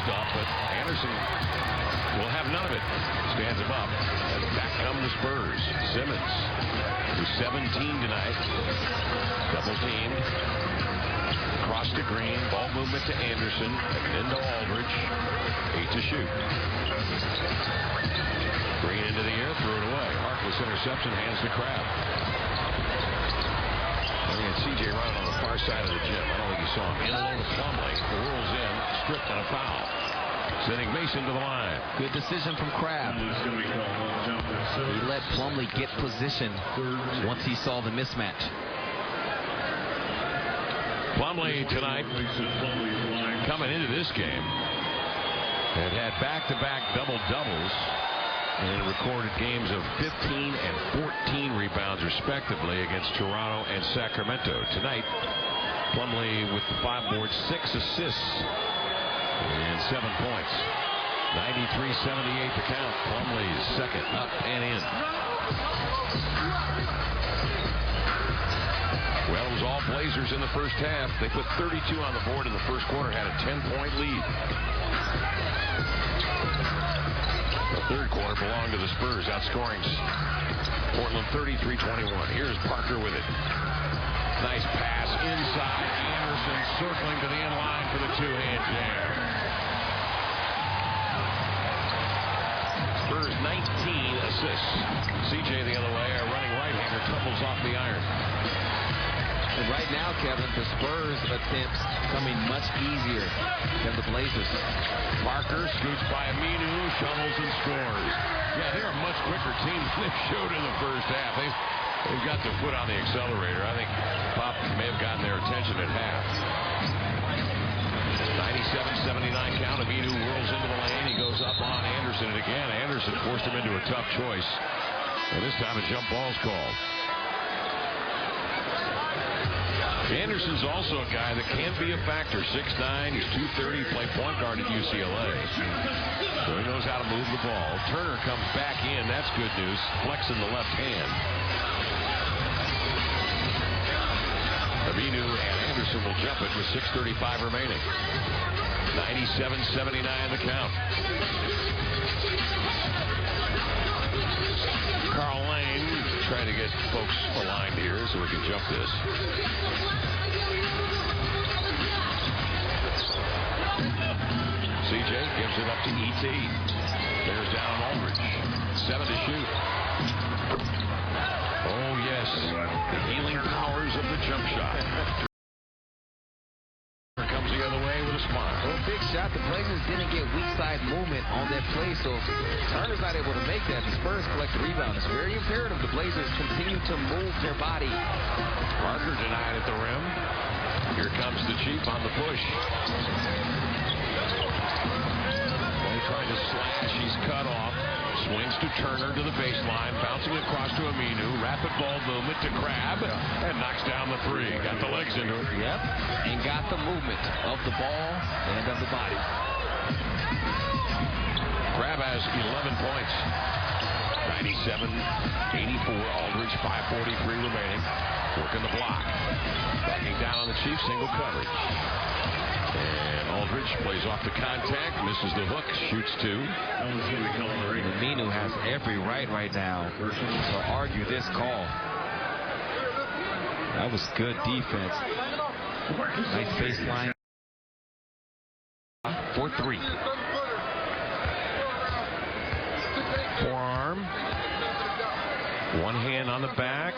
stuff, but Anderson will have none of it. Stands him up. And back come the Spurs. Simmons, who's 17 tonight. Double teamed. Cross to Green. Ball movement to Anderson. And into Aldridge. 8 to shoot. Green into the air. Threw it away. Harkless interception. Hands to Crabbe. And C.J. running on the far side of the gym. I don't think you saw him. In alone to Plumlee. Whirls in. Stripped and a foul. Sending Mason to the line. Good decision from Crabbe. He let Plumlee get position once he saw the mismatch. Plumlee tonight, coming into this game, had back-to-back double-doubles and recorded games of 15 and 14 rebounds respectively against Toronto and Sacramento. Tonight, Plumlee with the 5 boards, 6 assists and 7 points. 93-78 to count. Plumlee's second up and in. Well, it was all Blazers in the first half. They put 32 on the board in the first quarter, had a 10-point lead. The third quarter belonged to the Spurs, outscoring Portland 33-21. Here's Parker with it. Nice pass inside. Anderson circling to the end line for the two-hand jam. Spurs 19 assists. CJ the other way, a running right-hander tumbles off the iron. And right now, Kevin, the Spurs attempts coming much easier than the Blazers. Parker scoots by Aminu, shovels and scores. Yeah, they're a much quicker team than they showed in the first half. They've got their foot on the accelerator. I think Pop may have gotten their attention at half. 97-79 count. Aminu whirls into the lane. He goes up on Anderson, and again, Anderson forced him into a tough choice. And this time a jump ball's called. Anderson's also a guy that can be a factor. 6'9", he's 230, played point guard at UCLA. So he knows how to move the ball. Turner comes back in. That's good news. Flexing the left hand. Aminu and Anderson will jump it with 6:35 remaining. 97-79 the count. Carl Lane trying to get folks aligned here so we can jump this. CJ gives it up to E.T. There's down Aldridge. 7 to shoot. Oh, yes. The healing powers of the jump shot. Comes the other way with a smile. Well, big shot. The Blazers didn't get weak side movement on that play, so Turner's not able to make that. The Spurs collect the rebound. It's very imperative the Blazers continue to move their body. Parker denied at the rim. Here comes the Chief on the push. Trying to slash. He's cut off. Swings to Turner to the baseline. Bouncing across to Aminu. Rapid ball movement to Crabbe. And knocks down the three. Got the legs into it. Yep. And got the movement of the ball and of the body. Crabbe has 11 points. 97-84. Aldridge, 5:43 remaining. Working the block. Backing down on the Chiefs. Single coverage. And Aldridge plays off the contact, misses the hook, shoots 2. Aminu has every right now to argue this call. That was good defense. Nice baseline. 4-3. Forearm. One hand on the back.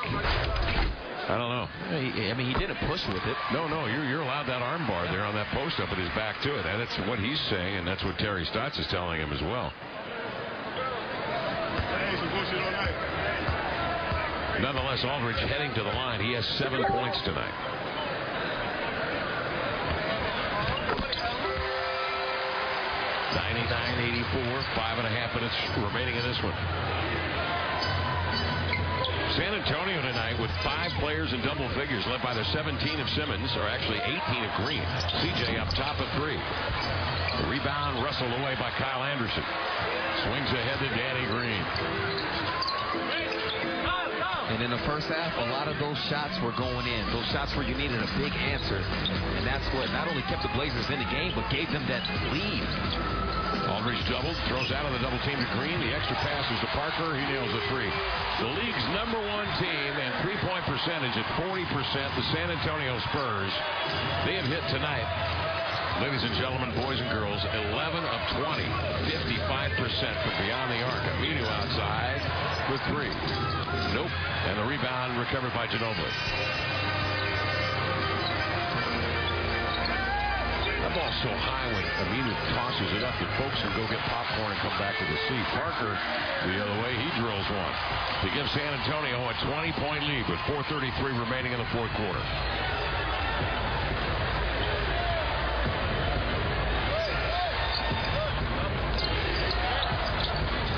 I don't know. I mean, he didn't push with it. No, you're allowed that arm bar there on that post up with his back to it. And that's what he's saying, and that's what Terry Stotts is telling him as well. Nonetheless, Aldridge heading to the line. He has 7 points tonight. (99-84), 5.5 minutes remaining in this one. San Antonio tonight with 5 players in double figures, led by the 17 of Simmons, or actually 18 of Green. CJ up top of 3. The rebound wrestled away by Kyle Anderson. Swings ahead to Danny Green. And in the first half, a lot of those shots were going in. Those shots where you needed a big answer. And that's what not only kept the Blazers in the game, but gave them that lead. Aldridge doubled, throws out of the double team to Green. The extra pass is to Parker. He nails the three. The league's #1 team and three-point percentage at 40%. The San Antonio Spurs. They have hit tonight. Ladies and gentlemen, boys and girls, 11 of 20, 55% from beyond the arc. Aminu outside for three. Nope. And the rebound recovered by Ginobili. That ball's so high when Aminu tosses it up that folks can go get popcorn and come back to the seat. Parker, the other way, he drills one to give San Antonio a 20-point lead with 4:33 remaining in the fourth quarter.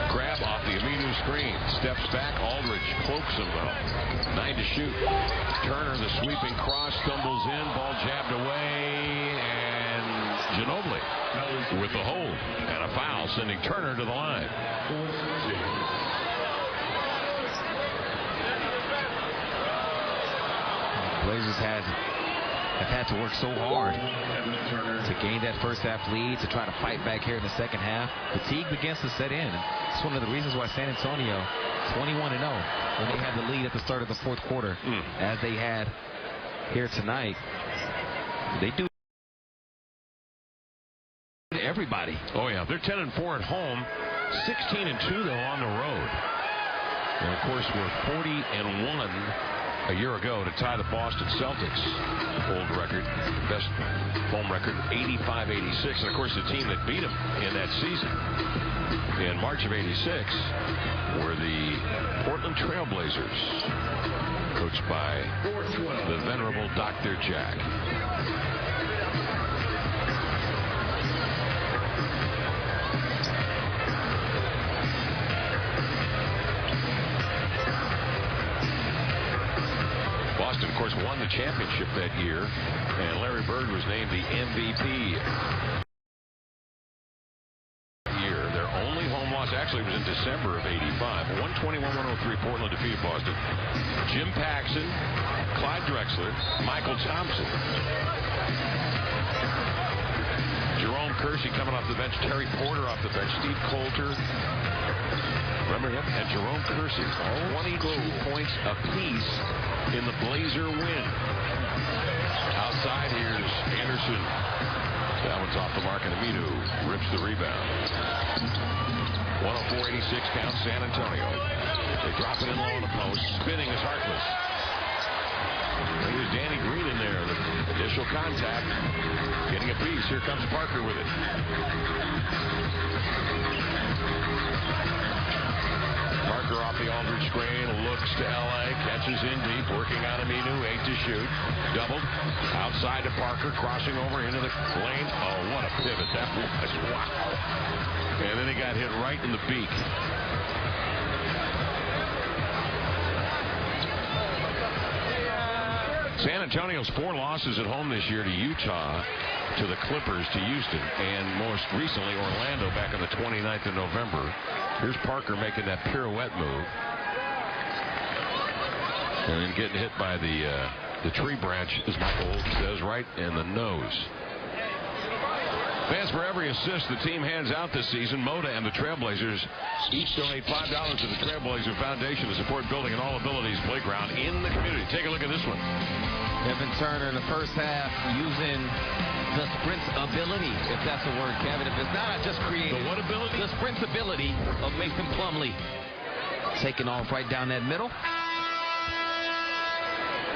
Grab off the Aminu screen. Steps back. Aldridge cloaks him though. 9 to shoot. Turner, the sweeping cross, stumbles in. Ball jabbed away. And Ginobili with the hold. And a foul, sending Turner to the line. Blazers have had to work so hard to gain that first half lead, to try to fight back here in the second half. Fatigue begins to set in. It's one of the reasons why San Antonio 21-0 when they had the lead at the start of the fourth quarter, as they had here tonight. They do everybody. Oh yeah, they're 10-4 at home, 16-2 though on the road. And of course we're 40-1 a year ago to tie the Boston Celtics old record, best home record, 85-86. And of course the team that beat them in that season in March of '86 were the Portland Trailblazers, coached by the venerable Dr. Jack. Boston, of course, won the championship that year, and Larry Bird was named the MVP year. Their only home loss actually was in December of '85. 121-103, Portland defeated Boston. Jim Paxson, Clyde Drexler, Michael Thompson, Jerome Kersey coming off the bench, Terry Porter off the bench, Steve Coulter. Remember him? And Jerome Kersey, 22 points apiece in the Blazer win. Outside, here's Anderson. That one's off the mark, and Aminu rips the rebound. 104-86 counts San Antonio. They drop it in low on the post. Spinning is Harkless. There's Danny Green in there. The initial contact. Getting a piece. Here comes Parker with it. Parker off the Aldridge screen, looks to L.A., catches in deep, working on Aminu, 8 to shoot. Doubled, outside to Parker, crossing over into the lane. Oh, what a pivot that was. Wow. And then he got hit right in the beak. San Antonio's 4 losses at home this year to Utah, to the Clippers, to Houston, and most recently Orlando back on the 29th of November. Here's Parker making that pirouette move. And then getting hit by the tree branch, as Michael Holton says, right in the nose. Fans, for every assist the team hands out this season, Moda and the Trailblazers each donate $5 to the Trailblazer Foundation to support building an all-abilities playground in the community. Take a look at this one. Evan Turner in the first half using the sprint ability, if that's a word, Kevin. If it's not, just create the what ability? The sprint ability of Mason Plumlee. Taking off right down that middle.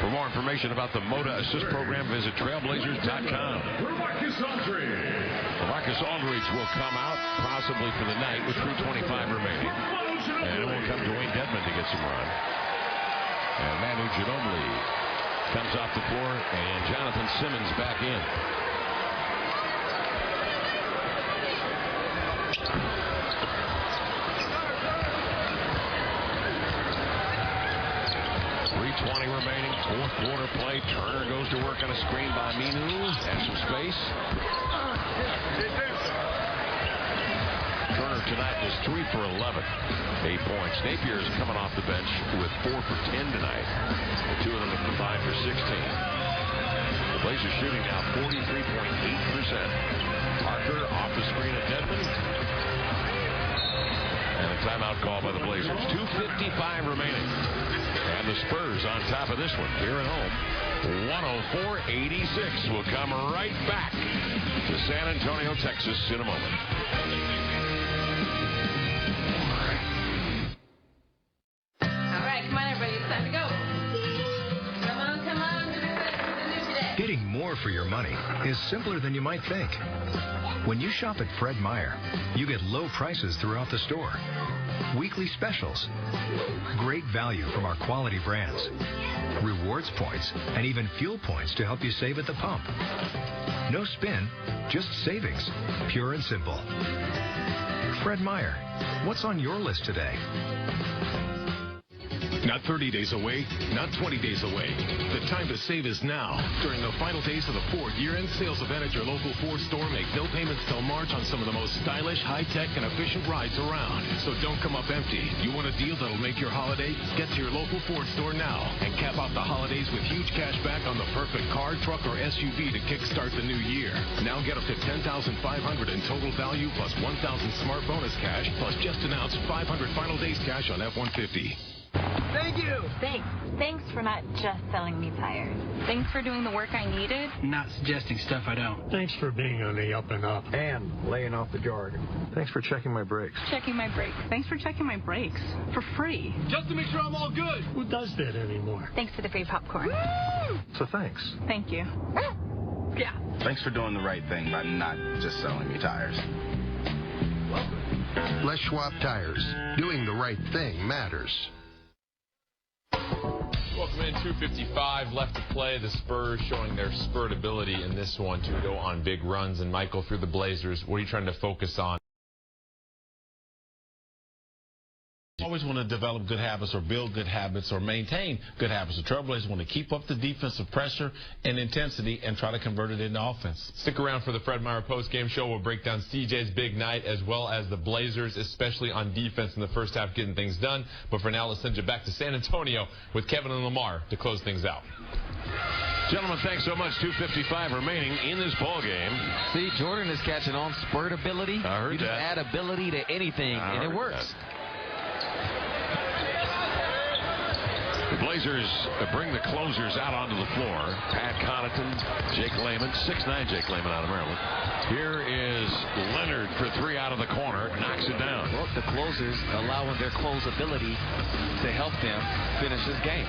For more information about the Moda Assist Program, visit trailblazers.com. Marcus Aldridge will come out, possibly for the night, with 3:25 remaining. And it will come Dwayne Dedmon to get some run. And Manu Ginobili comes off the floor, and Jonathan Simmons back in. .320 remaining, fourth quarter play. Turner goes to work on a screen by Aminu. Has some space. Turner tonight was 3 for 11. 8 points. Napier's coming off the bench with 4 for 10 tonight. The two of them have combined for 16. The Blazers shooting now 43.8%. Parker off the screen of Dedmon. And a timeout call by the Blazers. 2:55 remaining. And the Spurs on top of this one here at home. 104-86. We'll come right back to San Antonio, Texas in a moment. All right, come on, everybody. It's time to go. Come on. Getting more for your money is simpler than you might think. When you shop at Fred Meyer, you get low prices throughout the store, weekly specials, great value from our quality brands, rewards points, and even fuel points to help you save at the pump. No spin, just savings, pure and simple. Fred Meyer, what's on your list today? Not 30 days away, not 20 days away. The time to save is now. During the final days of the Ford year-end sales event at your local Ford store, make no payments till March on some of the most stylish, high-tech, and efficient rides around. So don't come up empty. You want a deal that'll make your holiday? Get to your local Ford store now and cap off the holidays with huge cash back on the perfect car, truck, or SUV to kickstart the new year. Now get up to $10,500 in total value plus $1,000 smart bonus cash plus just announced $500 final days cash on F-150. Thank you. Thanks for not just selling me tires. Thanks for doing the work I needed. Not suggesting stuff I don't. Thanks for being on the up and up. And laying off the jargon. Thanks for checking my brakes. Checking my brakes. Thanks for checking my brakes. For free. Just to make sure I'm all good. Who does that anymore? Thanks for the free popcorn. Woo! So thanks. Thank you. Yeah. Thanks for doing the right thing by not just selling me tires. Les Schwab Tires. Doing the right thing matters. Welcome in. 2:55 left to play. The Spurs showing their spurred ability in this one to go on big runs. And Michael, through the Blazers, what are you trying to focus on? Always want to develop good habits or build good habits or maintain good habits. The Trailblazers want to keep up the defensive pressure and intensity and try to convert it into offense. Stick around for the Fred Meyer postgame show. We'll break down CJ's big night as well as the Blazers, especially on defense in the first half, getting things done. But for now, let's send you back to San Antonio with Kevin and Lamar to close things out. Gentlemen, thanks so much. 2:55 remaining in this ball game. See, Jordan is catching on spurt ability. I heard you just that. add ability to anything, and it works. That. The Blazers bring the closers out onto the floor. Pat Connaughton, Jake Layman, 6'9" Jake Layman out of Maryland. Here is Leonard for three out of the corner, knocks it down. Well, the closers allowing their close ability to help them finish this game.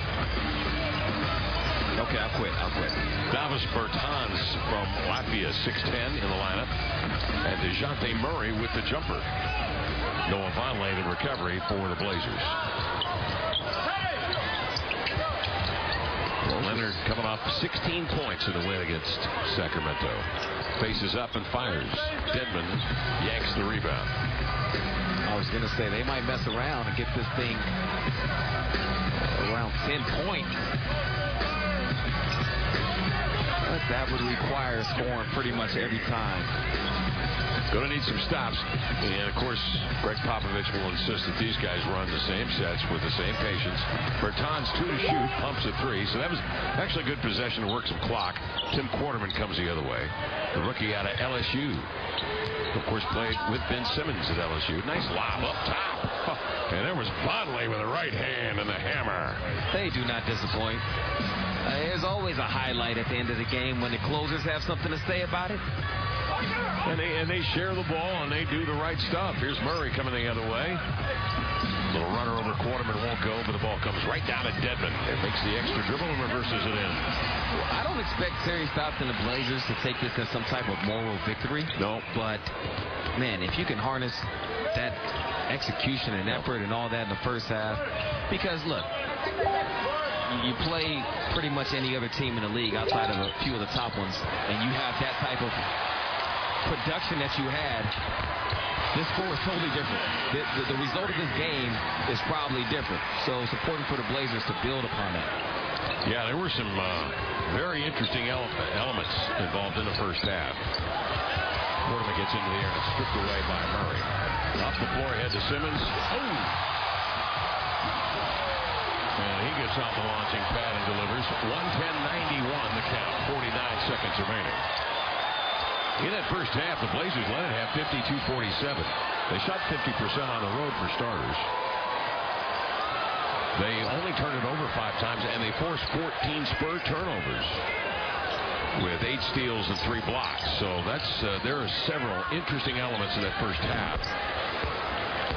Okay, I'll quit. Davis Bertans from Latvia, 6'10" in the lineup. And DeJounte Murray with the jumper. Noah Vonleh, the recovery for the Blazers. Leonard coming off 16 points in the win against Sacramento. Faces up and fires. Dedmon yanks the rebound. I was going to say they might mess around and get this thing around 10 points. But that would require scoring pretty much every time. Going to need some stops. And, of course, Greg Popovich will insist that these guys run the same sets with the same patience. Bertans 2 to shoot, pumps a 3. So that was actually a good possession to work some clock. Tim Quarterman comes the other way. The rookie out of LSU. Of course, played with Ben Simmons at LSU. Nice lob up top. And there was Vonleh with a right hand and the hammer. They do not disappoint. There's always a highlight at the end of the game when the closers have something to say about it. And they share the ball, and they do the right stuff. Here's Murray coming the other way. Little runner over Quarterman won't go, but the ball comes right down to Dedmon. It makes the extra dribble and reverses it in. Well, I don't expect Terry Stotts and the Blazers to take this as some type of moral victory. No. But, man, if you can harness that execution and effort and all that in the first half. Because, look, you play pretty much any other team in the league outside of a few of the top ones, and you have that type of production that you had, this score is totally different. The result of this game is probably different. So it's important for the Blazers to build upon that. Yeah, there were some very interesting elements involved in the first half. Quarterman gets into the air and stripped away by Murray. Off the floor ahead to Simmons. Oh! And he gets off the launching pad and delivers. 110-91 the count. 49 seconds remaining. In that first half, the Blazers led it half 52-47. They shot 50% on the road for starters. They only turned it over 5 times, and they forced 14 Spur turnovers with 8 steals and 3 blocks. So that's there are several interesting elements in that first half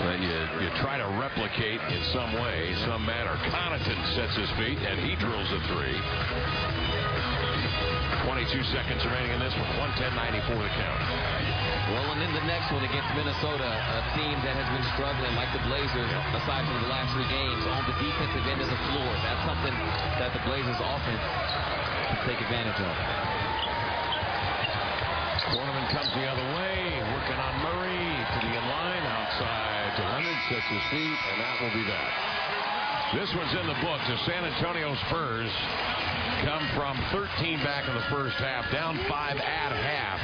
that you try to replicate in some way, some manner. Connaughton sets his feet, and he drills a 3. 22 seconds remaining in this one. 110-94 the count. Well, and in the next one against Minnesota, a team that has been struggling like the Blazers, aside from the last 3 games, on the defensive end of the floor. That's something that the Blazers offense can take advantage of. Cornerman comes the other way, working on Murray to the in-line, outside to Leonard, sets his feet, and that will be that. This one's in the book. The San Antonio Spurs come from 13 back in the first half, down 5 at half.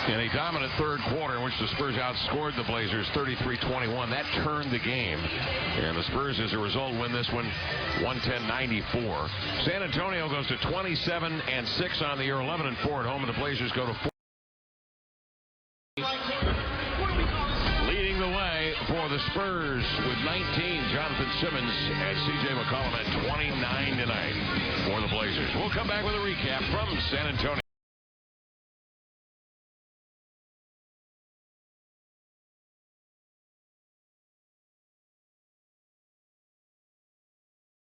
In a dominant third quarter in which the Spurs outscored the Blazers 33-21. That turned the game. And the Spurs, as a result, win this one 110-94. San Antonio goes to 27-6 on the year, 11-4 at home, and the Blazers go to 4. Leading the way for the Spurs with 19, Jonathan Simmons, and C.J. McCollum at 29 tonight for the Blazers. We'll come back with a recap from San Antonio.